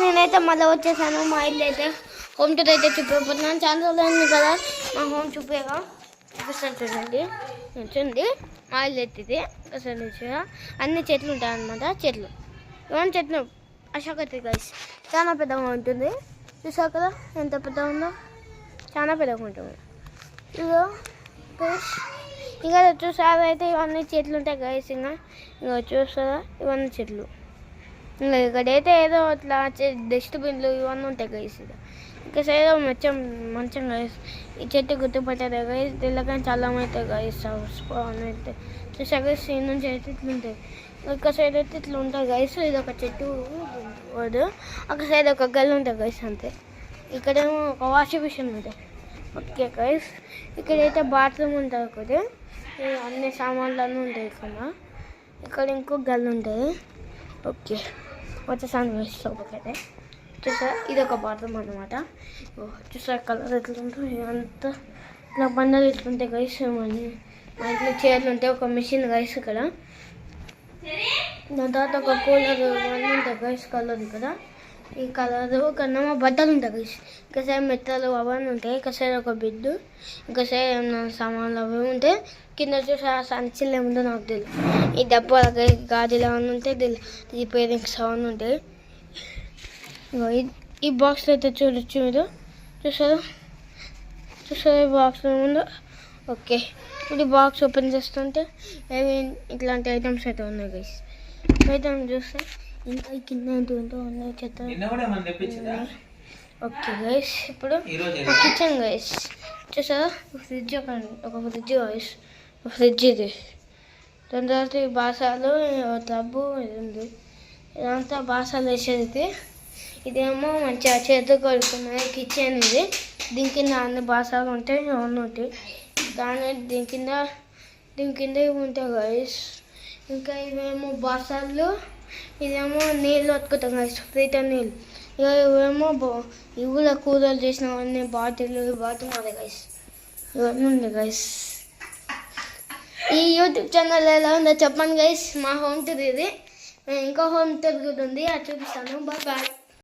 నేనైతే మళ్ళీ వచ్చేసాను. మా ఇల్లు అయితే హోమ్ టూర్ అయితే చూపించబోతున్నాను. చాలా రోజులు కదా మా హోమ్ చూపేగా చూపిస్తాను. చూడండి మా ఇల్లు అయితే ఇది అసలు అన్ని చెట్లు ఉంటాయి అన్నమాట. చెట్లు ఇవన్నీ చెట్లు అశోక ట్రీ గైస్ చాలా పెద్దగా ఉంటుంది. చూసావు కదా ఎంత పెద్దగా ఉందో, చాలా పెద్దగా ఉంటుంది. ఇగో గైస్ ఇంకా చూసారు అయితే ఇవన్నీ చెట్లు ఉంటాయి గైస్. ఇంకా చూస్తారా ఇవన్నీ చెట్లు. ఇంకా ఇక్కడైతే ఏదో అట్లా డస్ట్బిన్లు ఇవన్నీ ఉంటాయి గైస్. ఇంకా సైడ్ మంచం మంచం గైస్. ఈ చెట్టు గుర్తుపట్టారు గైస్. తెల్లగానే చాలా అయితే గైస్ అయితే చూసా గైస్. ఈ నుంచి అయితే ఇట్లా ఉంటాయి. ఒక సైడ్ అయితే ఇట్లా ఉంటాయి గైస్. ఇది ఒక చెట్టు వద్దు, ఒక సైడ్ ఒక గల్లి ఉంటుంది గైస్ అంతే. ఇక్కడేమో ఒక వాషింగ్ మిషన్ ఉంటుంది. ఓకే గైస్ ఇక్కడైతే బాత్రూమ్ ఉంటుంది ఒకటి. అన్ని సామాన్లు అన్నీ ఉంటాయి ఇక్కడ ఇంకో గల్లి ఉంటుంది. ఓకే వచ్చేసాను గైస్ లోపలికైతే. చూసా ఇది ఒక బాత్రూమ్ అన్నమాట. చూసా కలర్ ఎట్లుంటుంది అంతా ఇట్లా బండలు ఎట్లుంటాయి గైస్. మా ఇంట్లో చైర్లు ఉంటాయి. ఒక మిషన్ గైస్ ఇక్కడ. దాని తర్వాత ఒక కూలర్ అన్నీ ఉంటాయి గైస్. కలర్ ఇక్కడ ఈ కలర్ కన్నా బట్టలు ఉంటాయి గైస్. ఇంకా సైడ్ మెత్తలు అవన్నీ ఉంటాయి. ఇంకా సైడ్ ఒక బెడ్, ఇంకా సైడ్ ఏమన్నా సామాన్లు అవి ఉంటాయి. కింద చూసి సంచిలో ఏముందో నాకు తెలియదు. ఈ డబ్బాల గాజులు అవన్నీ ఉంటాయి. రిపేరింగ్స్ అవన్నీ ఉంటాయి. ఈ బాక్స్ అయితే చూడొచ్చు మీరు. చూసారు ఈ బాక్స్లో ఏముందో. ఓకే ఇప్పుడు బాక్స్ ఓపెన్ చేస్తుంటే ఏమి ఇట్లాంటి ఐటమ్స్ అయితే ఉన్నాయి గైస్. ఐటమ్ చూస్తే ఇంకా కింద ఏంటో ఉన్నాయి చెత్త. ఓకే గైస్ ఇప్పుడు కిచెన్ గైస్. చూసారా ఫ్రిడ్జ్ ఒక ఫ్రిడ్జ్ గైస్. ఫ్రిడ్జ్ ఇది. దాని తర్వాత ఈ బాసాలు టబ్బు ఇది ఉంది. ఇదంతా బాసాలు వేసేది. ఇదేమో మంచిగా చేతితో కడుక్కున్నాయి కిచెన్ ఇది. దీని కింద అన్ని బాసాలు ఉంటాయి అవన్నీ ఉంటాయి. దీని కింద ఇవి ఉంటాయి గైస్. ఇంకా ఇవేమో బాసాలు, ఇదేమో నీళ్ళు వత్తుకుంటాం గైస్, ఫిల్టర్ నీళ్ళు. ఇక ఇవేమో ఇవి కూడా కూరలు చేసినవన్నీ బాటిల్ అదే గైస్. ఇవన్నీ ఉంది గైస్. ఈ యూట్యూబ్ ఛానల్ ఎలా ఉందో చెప్పండి గైస్. మా హోమ్ టూర్ ఇది. ఇంకా హోమ్ టూర్ కూడా ఉంది, అది చూపిస్తాను. Bye bye.